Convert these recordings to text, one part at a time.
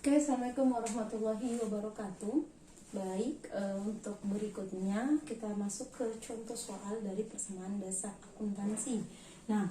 Oke, Assalamualaikum warahmatullahi wabarakatuh. Baik, untuk berikutnya kita masuk ke contoh soal dari persamaan dasar akuntansi. Nah,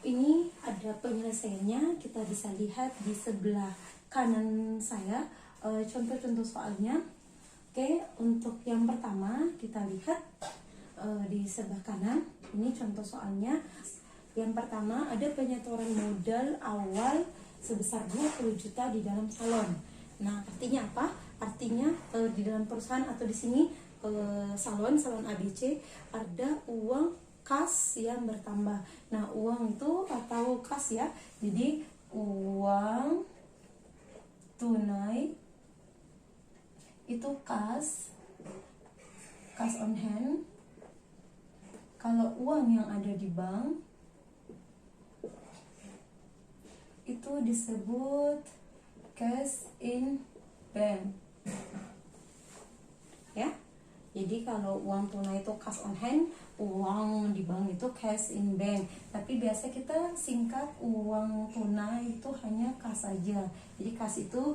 ini ada penyelesaiannya, kita bisa lihat di sebelah kanan saya contoh-contoh soalnya. Oke, untuk yang pertama kita lihat di sebelah kanan, ini contoh soalnya. Yang pertama ada penyetoran modal awal sebesar 20 juta di dalam salon. Nah, artinya apa? Artinya di dalam perusahaan atau di sini salon ABC ada uang kas yang bertambah. Nah, uang itu atau kas ya. Jadi uang tunai itu kas on hand. Kalau uang yang ada di bank itu disebut cash in bank ya. Jadi kalau uang tunai itu cash on hand, uang di bank itu cash in bank. Tapi biasa kita singkat uang tunai itu hanya kas saja. Jadi kas itu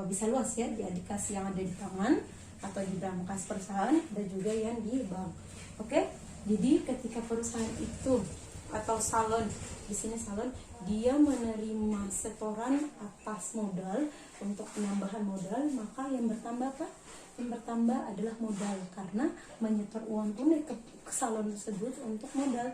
bisa luas ya, jadi kas yang ada di tangan atau di dalam kas perusahaan, dan juga yang di bank. Oke, jadi ketika perusahaan itu atau salon, di sini salon, dia menerima setoran atas modal untuk penambahan modal, maka yang bertambah apa? Yang bertambah adalah modal, karena menyetor uang tunai ke salon tersebut untuk modal.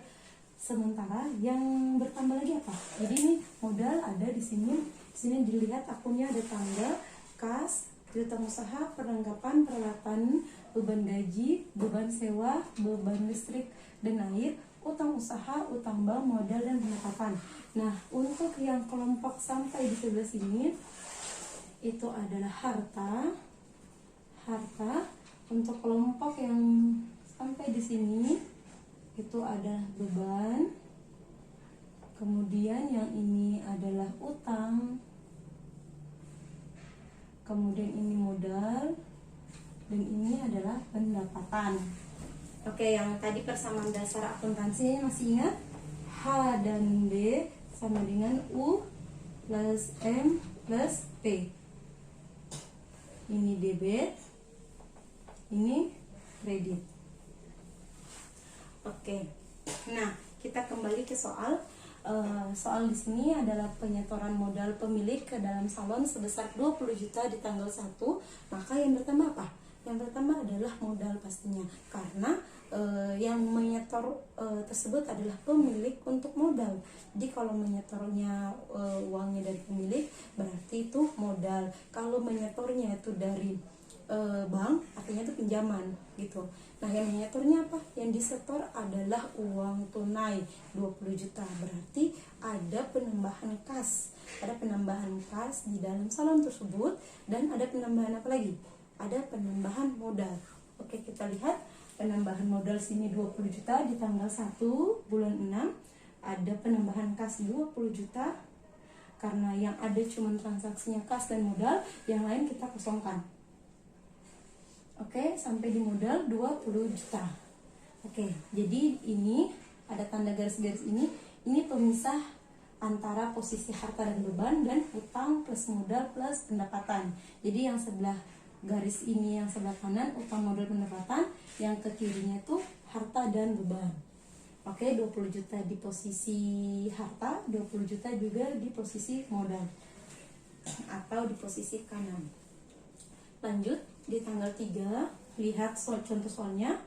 Sementara yang bertambah lagi apa? Jadi ini modal ada di sini. Di sini dilihat akunnya ada tangga, kas, piutang usaha, perlengkapan, peralatan, beban gaji, beban sewa, beban listrik dan air, utang usaha, utang bank, modal, dan pendapatan. Nah, untuk yang kelompok sampai di sebelah sini itu adalah harta. Untuk kelompok yang sampai di sini itu ada beban. Kemudian yang ini adalah utang. Kemudian ini modal, dan ini adalah pendapatan. Oke, yang tadi persamaan dasar akuntansi masih ingat? H dan D sama dengan U plus M plus P. Ini debit, ini kredit. Oke, nah kita kembali ke soal. Soal di sini adalah penyetoran modal pemilik ke dalam salon sebesar 20 juta di tanggal 1. Maka yang bertambah apa? Yang bertambah adalah modal pastinya, karena yang menyetor tersebut adalah pemilik untuk modal. Jadi kalau menyetornya uangnya dari pemilik, berarti itu modal. Kalau menyetornya itu dari bank, artinya itu pinjaman gitu. Nah, yang menyetornya apa? Yang disetor adalah uang tunai 20 juta. Berarti ada penambahan kas. Ada penambahan kas di dalam salon tersebut, dan ada penambahan apa lagi? Ada penambahan modal. Oke, kita lihat penambahan modal sini 20 juta di tanggal 1 bulan 6. Ada penambahan kas 20 juta karena yang ada cuma transaksinya kas dan modal, yang lain kita kosongkan. Oke, sampai di modal 20 juta. Oke, jadi ini ada tanda garis-garis ini pemisah antara posisi harta dan beban, dan utang plus modal plus pendapatan. Jadi yang sebelah garis ini, yang sebelah kanan utang, modal, pendapatan, yang ke kirinya itu harta dan beban. Oke, 20 juta di posisi harta, 20 juta juga di posisi modal atau di posisi kanan. Lanjut di tanggal 3, lihat contoh soalnya.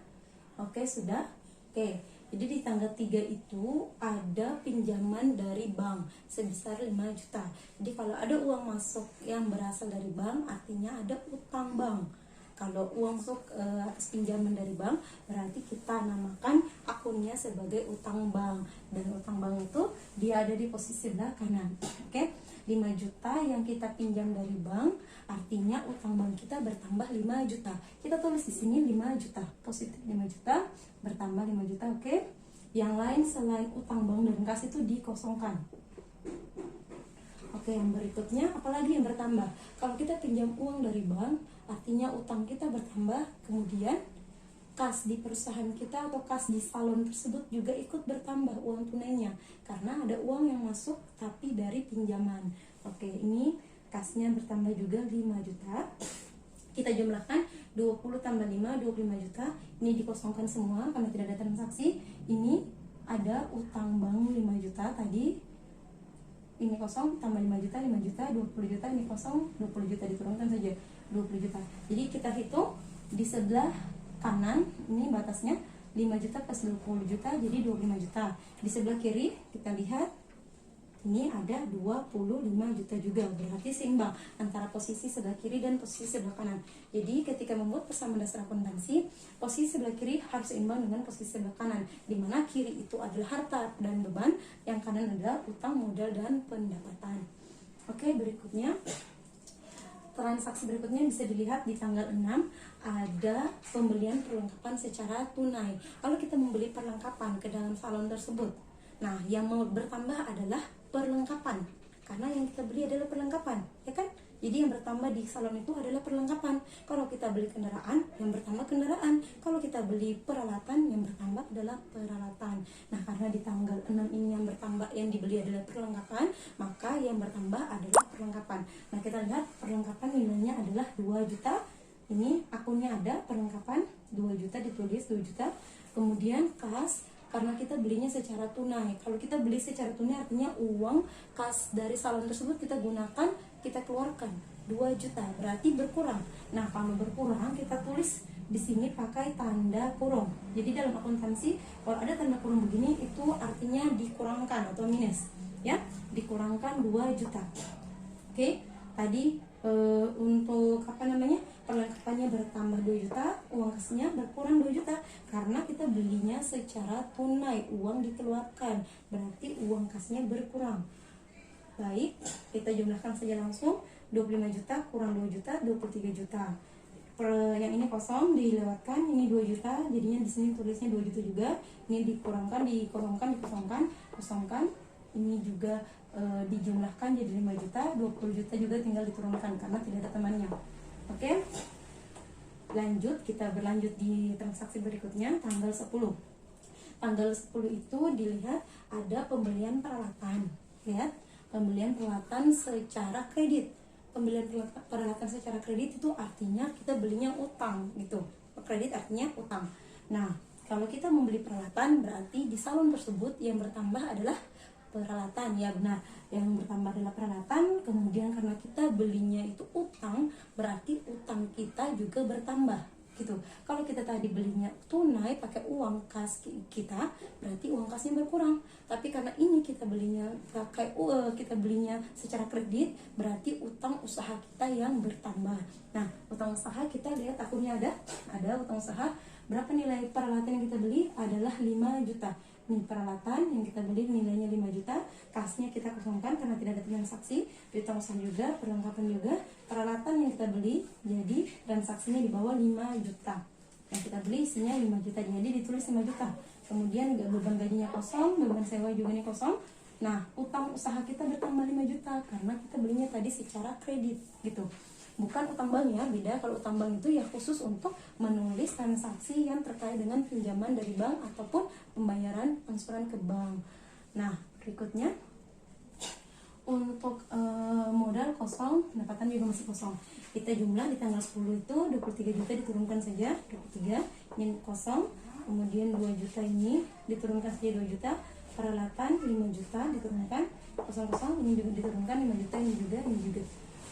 Oke, sudah. Oke, jadi di tanggal 3 itu ada pinjaman dari bank sebesar 5 juta. Jadi kalau ada uang masuk yang berasal dari bank, artinya ada utang bank. Kalau uang masuk atas pinjaman dari bank, berarti kita namakan akunnya sebagai utang bank. Dan utang bank itu dia ada di posisi sebelah kanan. Oke, 5 juta yang kita pinjam dari bank, artinya utang bank kita bertambah 5 juta. Kita tulis di sini 5 juta, positif 5 juta, bertambah 5 juta. Oke, yang lain selain utang bank dan kas itu dikosongkan. Oke, yang berikutnya apalagi yang bertambah? Kalau kita pinjam uang dari bank, artinya utang kita bertambah, kemudian kas di perusahaan kita atau kas di salon tersebut juga ikut bertambah uang tunainya karena ada uang yang masuk tapi dari pinjaman. Oke, ini kasnya bertambah juga 5 juta. Kita jumlahkan 20 tambah 5, 25 juta. Ini dikosongkan semua karena tidak ada transaksi. Ini ada utang bank 5 juta tadi. Ini kosong, tambah 5 juta, 5 juta, 20 juta. Ini kosong, 20 juta, diturunkan saja 20 juta. Jadi kita hitung di sebelah kanan, ini batasnya 5 juta plus 20 juta, jadi 25 juta. Di sebelah kiri kita lihat ini ada 25 juta juga, berarti seimbang antara posisi sebelah kiri dan posisi sebelah kanan. Jadi ketika membuat persamaan dasar akuntansi, posisi sebelah kiri harus seimbang dengan posisi sebelah kanan, di mana kiri itu adalah harta dan beban, yang kanan adalah utang, modal, dan pendapatan. Oke, berikutnya transaksi berikutnya bisa dilihat di tanggal 6, ada pembelian perlengkapan secara tunai. Kalau kita membeli perlengkapan ke dalam salon tersebut, nah yang mau bertambah adalah perlengkapan, karena yang kita beli adalah perlengkapan, ya kan? Jadi yang bertambah di salon itu adalah perlengkapan. Kalau kita beli kendaraan, yang bertambah kendaraan. Kalau kita beli peralatan, yang bertambah adalah peralatan. Nah, karena di tanggal 6 ini yang bertambah, yang dibeli adalah perlengkapan, maka yang bertambah adalah perlengkapan. Nah, kita lihat perlengkapan nilainya adalah 2 juta. Ini akunnya ada perlengkapan 2 juta, ditulis 2 juta. Kemudian kas, karena kita belinya secara tunai. Kalau kita beli secara tunai artinya uang kas dari salon tersebut kita gunakan, kita keluarkan 2 juta, berarti berkurang. Nah, kalau berkurang kita tulis di sini pakai tanda kurung. Jadi dalam akuntansi kalau ada tanda kurung begini itu artinya dikurangkan atau minus, ya. Dikurangkan 2 juta. Oke, tadi untuk perlengkapannya bertambah 2 juta, uang kasnya berkurang 2 juta karena kita belinya secara tunai, uang dikeluarkan, berarti uang kasnya berkurang. Baik, kita jumlahkan saja langsung. 25 juta kurang 2 juta, 23 juta. Yang ini kosong dilewatkan, ini 2 juta, jadinya di sini tulisnya 2 juta juga. Ini dikurangkan, kosongkan. Ini juga dijumlahkan jadi 5 juta, 20 juta juga tinggal diturunkan karena tidak ada temannya. Oke. Lanjut, kita berlanjut di transaksi berikutnya, tanggal 10. Tanggal 10 itu dilihat ada pembelian peralatan. Lihat, pembelian peralatan secara kredit. Pembelian peralatan secara kredit itu artinya kita belinya utang gitu. Kredit artinya utang. Nah, kalau kita membeli peralatan berarti di salon tersebut yang bertambah adalah peralatan, ya benar. Yang bertambah adalah peralatan. Kemudian karena kita belinya itu utang, berarti utang kita juga bertambah gitu. Kalau kita tadi belinya tunai pakai uang kas kita, berarti uang kasnya berkurang. Tapi karena ini kita belinya secara kredit, berarti utang usaha kita yang bertambah. Nah, utang usaha kita lihat akunnya ada utang usaha. Berapa nilai peralatan yang kita beli? Adalah 5 juta. Ini peralatan yang kita beli nilainya 5 juta. Kasnya kita kosongkan karena tidak ada transaksi. Utang usaha juga, perlengkapan juga. Peralatan yang kita beli, jadi transaksinya di bawah 5 juta. Yang kita beli isinya 5 juta, jadi ditulis 5 juta. Kemudian beban gajinya kosong, beban sewa juga ini kosong. Nah, utang usaha kita bertambah 5 juta karena kita belinya tadi secara kredit gitu. Bukan utang bank ya, beda. Kalau utang bank itu ya khusus untuk menulis transaksi yang terkait dengan pinjaman dari bank ataupun pembayaran angsuran ke bank. Nah, berikutnya untuk modal kosong, pendapatan juga masih kosong. Kita jumlah di tanggal 10 itu 23 juta diturunkan saja, 23 ini kosong. Kemudian 2 juta ini diturunkan saja 2 juta. Peralatan 5 juta diturunkan, kosong-kosong, ini juga diturunkan 5 juta, ini juga.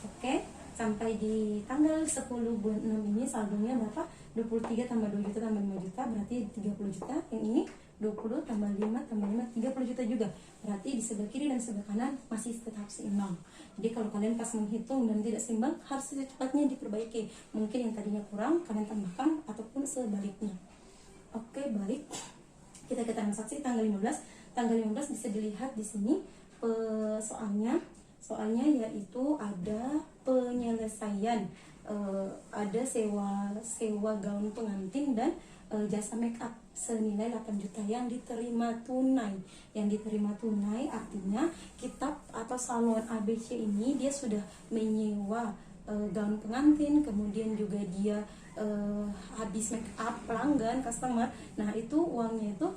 Oke. Sampai di tanggal 10 bulan 6 ini saldonya berapa? 23 tambah 2 juta tambah 5 juta berarti 30 juta. Yang ini 20 tambah 5 tambah 5 30 juta juga. Berarti di sebelah kiri dan sebelah kanan masih tetap seimbang. Jadi kalau kalian pas menghitung dan tidak seimbang, harus secepatnya diperbaiki. Mungkin yang tadinya kurang kalian tambahkan ataupun sebaliknya. Oke, baik. Kita ke transaksi tanggal 15. Tanggal 15 bisa dilihat di sini soalnya yaitu ada penyelesaian, ada sewa gaun pengantin dan jasa make up senilai 8 juta yang diterima tunai. Yang diterima tunai artinya kita atau salon ABC ini dia sudah menyewa gaun pengantin, kemudian juga dia habis make up pelanggan customer. Nah, itu uangnya itu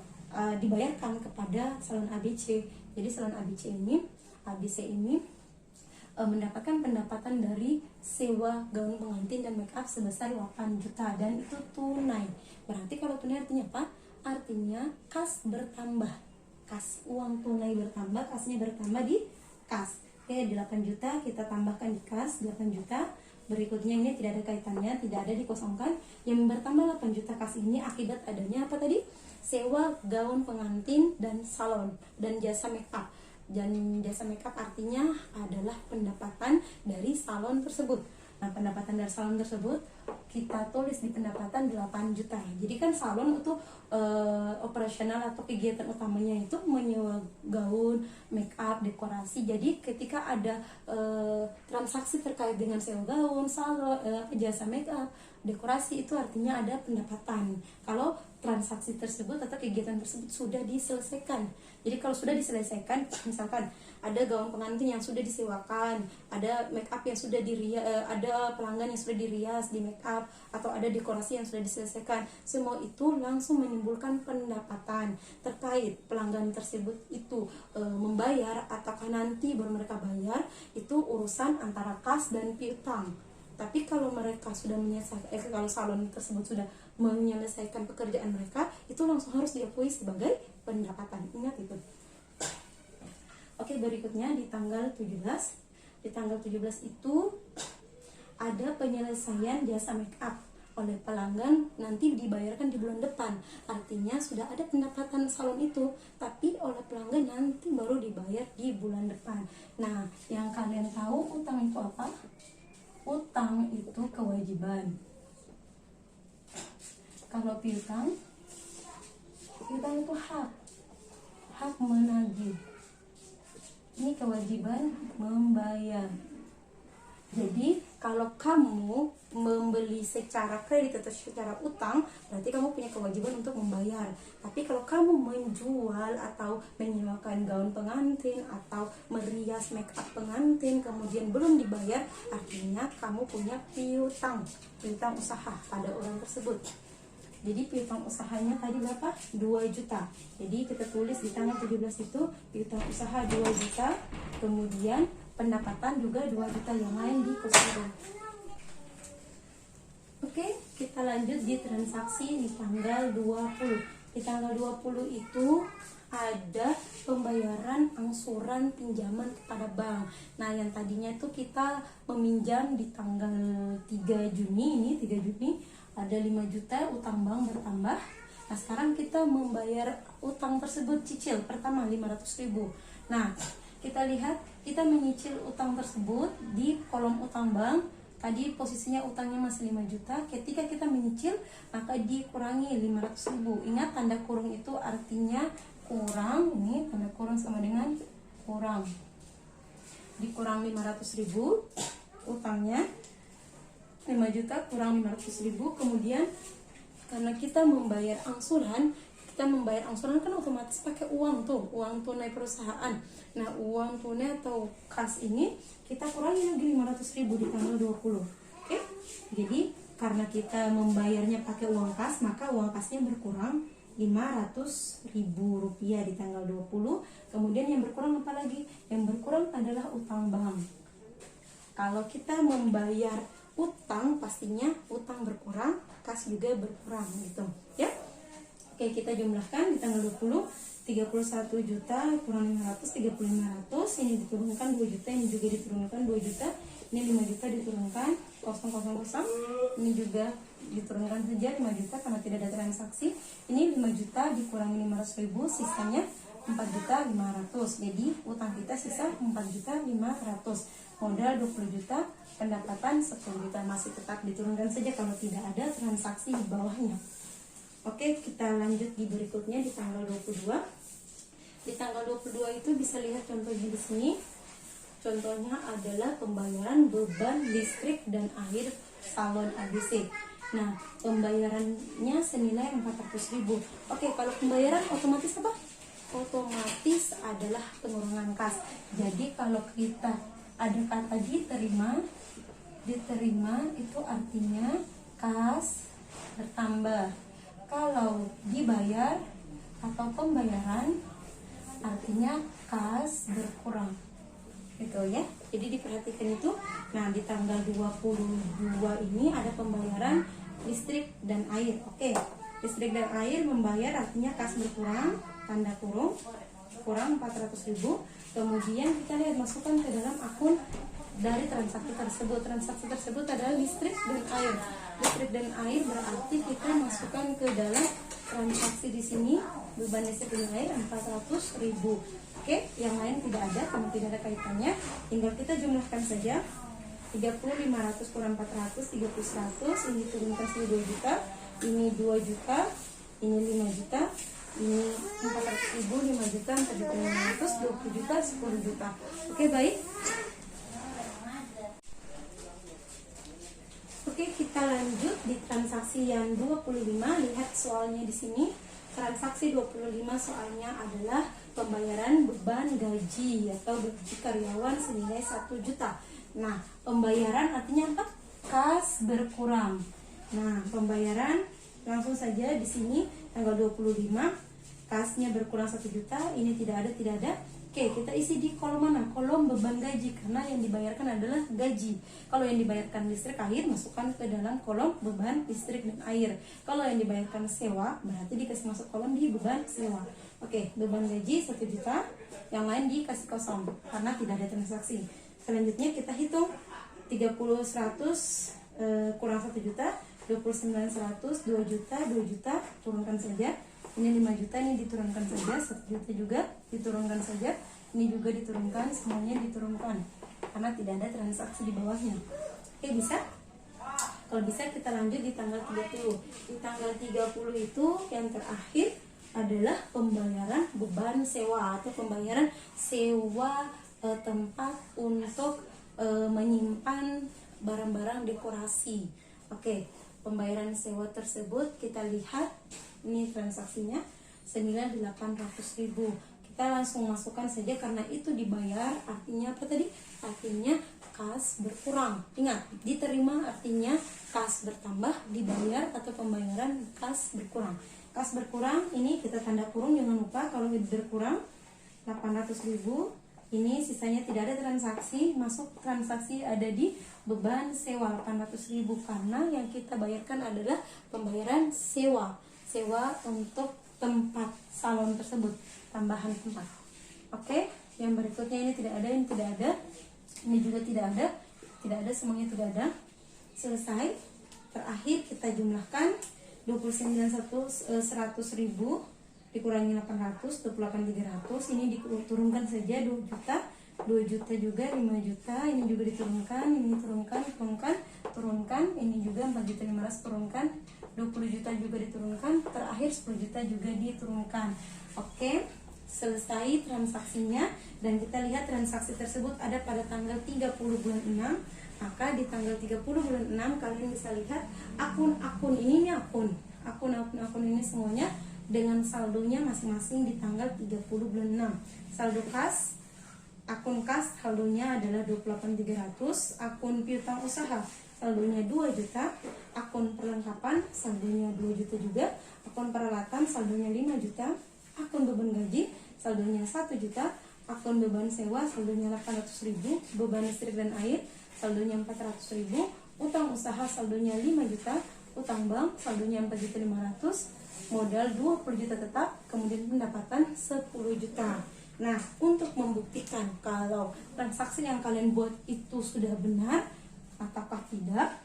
dibayarkan kepada salon ABC. Jadi salon ABC ini mendapatkan pendapatan dari sewa gaun pengantin dan make up sebesar 8 juta dan itu tunai. Berarti kalau tunai artinya apa? Artinya kas bertambah, kas uang tunai bertambah, kasnya bertambah di kas. Oke, 8 juta kita tambahkan di kas 8 juta. Berikutnya ini tidak ada kaitannya, tidak ada dikosongkan. Yang bertambah 8 juta kas ini akibat adanya apa tadi? Sewa gaun pengantin dan salon dan jasa make up. Dan jasa make up artinya adalah pendapatan dari salon tersebut. Nah, pendapatan dari salon tersebut kita tulis di pendapatan 8 juta. Jadi kan salon itu operasional atau kegiatan utamanya itu menyewa gaun, make up, dekorasi. Jadi ketika ada transaksi terkait dengan sewa gaun, salon, jasa make up, dekorasi itu artinya ada pendapatan. Kalau transaksi tersebut atau kegiatan tersebut sudah diselesaikan. Jadi kalau sudah diselesaikan, misalkan ada gaun pengantin yang sudah disewakan, ada make up yang sudah ada pelanggan yang sudah dirias di make up, atau ada dekorasi yang sudah diselesaikan, semua itu langsung menimbulkan pendapatan terkait pelanggan tersebut itu membayar ataukah nanti baru mereka bayar, itu urusan antara kas dan piutang. Tapi kalau mereka sudah menyelesaikan, kalau salon tersebut sudah menyelesaikan pekerjaan mereka, itu langsung harus diakui sebagai pendapatan. Ingat itu. Oke, berikutnya di tanggal 17. Di tanggal 17 itu ada penyelesaian jasa make up oleh pelanggan, nanti dibayarkan di bulan depan. Artinya sudah ada pendapatan salon itu, tapi oleh pelanggan nanti baru dibayar di bulan depan. Nah, yang kalian tahu utang itu apa? Utang itu kewajiban. Kalau piutang itu hak menagih. Ini kewajiban membayar. Jadi kalau kamu membeli secara kredit atau secara utang, berarti kamu punya kewajiban untuk membayar. Tapi kalau kamu menjual atau menyewakan gaun pengantin atau merias make up pengantin kemudian belum dibayar, artinya kamu punya piutang usaha pada orang tersebut. Jadi piutang usahanya tadi berapa? 2 juta. Jadi kita tulis di tanggal 17 itu piutang usaha 2 juta, kemudian pendapatan juga 2 juta yang lain dikosongkan. Oke, kita lanjut di transaksi di tanggal 20. Di tanggal 20 itu ada pembayaran angsuran pinjaman kepada bank. Nah, yang tadinya itu kita meminjam di tanggal 3 Juni, ini 3 Juni ada 5 juta utang bank bertambah. Nah, sekarang kita membayar utang tersebut cicil pertama 500.000. Nah, kita lihat kita menyicil utang tersebut di kolom utang bank. Tadi posisinya utangnya masih 5 juta. Ketika kita menyicil, maka dikurangi 500.000. Ingat tanda kurung itu artinya kurang. Ini tanda kurung sama dengan kurang. Dikurang 500.000 utangnya. 5 juta kurang 500.000. Kemudian karena kita membayar angsuran kan otomatis pakai uang tuh, uang tunai perusahaan. Nah, uang tunai atau kas ini kita kurangi lagi 500.000 di tanggal 20. Oke? Jadi karena kita membayarnya pakai uang kas, maka uang kasnya berkurang 500.000 rupiah di tanggal 20. Kemudian yang berkurang apa lagi? Yang berkurang adalah utang bank. Kalau kita membayar utang, pastinya utang berkurang, kas juga berkurang gitu ya. Oke, kita jumlahkan di tanggal 20, 31 juta kurang 500, 3500. Ini diturunkan 2 juta, ini juga diturunkan 2 juta. Ini 5 juta diturunkan 000. Ini juga diturunkan saja 5 juta karena tidak ada transaksi. Ini 5 juta dikurangi 500.000, sisanya 4.500.000. Jadi utang kita sisa 4.500.000. Modal 20 juta, pendapatan 10 juta, masih tetap diturunkan saja kalau tidak ada transaksi di bawahnya. Oke, kita lanjut di berikutnya di tanggal 22. Di tanggal 22 itu bisa lihat contohnya di sini. Contohnya adalah pembayaran beban listrik dan air salon ABC. Nah, pembayarannya senilai 400.000. Oke, kalau pembayaran otomatis apa? Otomatis adalah pengurangan kas. Jadi kalau kita ada kata diterima itu artinya kas bertambah. Kalau dibayar atau pembayaran artinya kas berkurang. gitu ya. Jadi diperhatikan itu. Nah, di tanggal 22 ini ada pembayaran listrik dan air. Oke, listrik dan air membayar artinya kas berkurang, tanda kurung, kurang 400.000. Kemudian kita lihat masukkan ke dalam akun dari transaksi tersebut. Transaksi tersebut adalah listrik dan air. Listrik dan air berarti kita masukkan ke dalam transaksi di sini beban listrik dan air 400.000. Oke, yang lain tidak ada karena tidak ada kaitannya. Tinggal kita jumlahkan saja. 30.500 kurang 400, 30.100. Ini turunkan saja 2 juta. Ini 2 juta. Ini 5 juta. Ini 400.000, 5 juta, 4.500, 20 juta, 10 juta. Oke, baik. Oke, kita lanjut di transaksi yang 25. Lihat soalnya di sini. Transaksi 25 soalnya adalah pembayaran beban gaji atau gaji karyawan senilai 1 juta. Nah, pembayaran artinya apa? Kas berkurang. Nah, pembayaran langsung saja di sini tanggal 25 kasnya berkurang 1 juta. Ini tidak ada. Oke, kita isi di kolom mana? Kolom beban gaji, karena yang dibayarkan adalah gaji. Kalau yang dibayarkan listrik air, masukkan ke dalam kolom beban listrik dan air. Kalau yang dibayarkan sewa, berarti dikasih masuk kolom di beban sewa. Oke, beban gaji 1 juta, yang lain dikasih kosong, karena tidak ada transaksi. Selanjutnya kita hitung 30.100 kurang 1 juta, 29.100, 2 juta, 2 juta, turunkan saja. Ini 5 juta, ini diturunkan saja. 1 juta juga diturunkan saja. Ini juga diturunkan, semuanya diturunkan karena tidak ada transaksi di bawahnya. Oke, bisa? Kalau bisa kita lanjut di tanggal 30. Di tanggal 30 itu yang terakhir adalah pembayaran beban sewa atau pembayaran sewa tempat untuk menyimpan barang-barang dekorasi. Oke, pembayaran sewa tersebut kita lihat. Ini transaksinya senilai 800.000. Kita langsung masukkan saja karena itu dibayar, artinya apa tadi? Artinya kas berkurang. Ingat, diterima artinya kas bertambah, dibayar atau pembayaran kas berkurang. Kas berkurang ini kita tanda kurung, jangan lupa kalau berkurang 800.000. Ini sisanya tidak ada transaksi, masuk transaksi ada di beban sewa 800.000 karena yang kita bayarkan adalah pembayaran sewa untuk tempat salon tersebut, tambahan tempat. Oke, yang berikutnya ini tidak ada, ini tidak ada, ini juga tidak ada, semuanya tidak ada. Selesai. Terakhir kita jumlahkan 29.100.000 dikurangi 800, 28.300. Ini diturunkan saja 2 juta, 2 juta juga, 5 juta, ini juga diturunkan, ini turunkan, ini juga 4.500 turunkan, 20 juta juga diturunkan, terakhir 10 juta juga diturunkan. Oke, selesai transaksinya dan kita lihat transaksi tersebut ada pada tanggal 30 bulan 6. Maka di tanggal 30 bulan 6 kalian bisa lihat akun-akun ini akun ini semuanya dengan saldonya masing-masing di tanggal 30 bulan 6. Saldo kas, akun kas saldonya adalah 28.300, akun piutang usaha saldonya 2 juta, akun perlengkapan saldonya 2 juta juga, akun peralatan saldonya 5 juta, akun beban gaji saldonya 1 juta, akun beban sewa saldonya 800.000, beban listrik dan air saldonya 400.000, utang usaha saldonya 5 juta, utang bank saldonya 4.500.000, modal 20 juta tetap, kemudian pendapatan 10 juta. Nah, untuk membuktikan kalau transaksi yang kalian buat itu sudah benar ataukah tidak,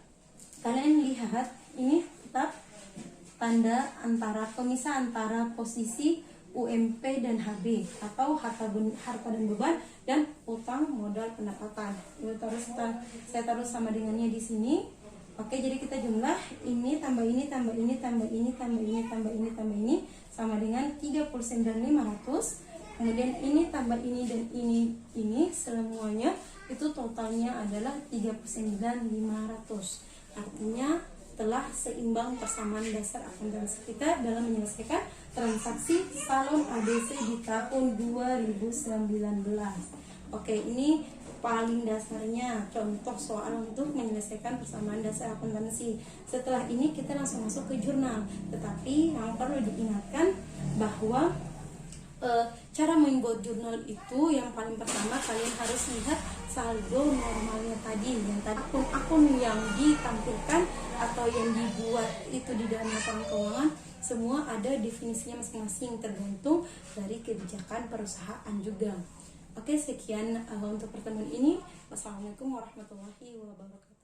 kalian lihat ini tetap tanda antara pemisah antara posisi UMP dan HB atau harta dan beban dan utang modal pendapatan. Saya taruh sama dengannya di sini. Oke, jadi kita jumlah ini tambah ini tambah ini tambah ini tambah ini tambah ini tambah ini sama dengan 39.500. Kemudian ini tambah ini dan ini semuanya itu totalnya adalah 39.500. Artinya telah seimbang persamaan dasar akuntansi kita dalam menyelesaikan transaksi salon ABC di tahun 2019. Oke, ini paling dasarnya contoh soal untuk menyelesaikan persamaan dasar akuntansi. Setelah ini kita langsung masuk ke jurnal. Tetapi yang perlu diingatkan bahwa cara membuat jurnal itu yang paling pertama kalian harus lihat saldo normalnya tadi, yang tadi akun-akun yang ditampilkan atau yang dibuat itu di dalam laporan keuangan semua ada definisinya masing-masing tergantung dari kebijakan perusahaan juga. Oke, sekian untuk pertemuan ini. Wassalamualaikum warahmatullahi wabarakatuh.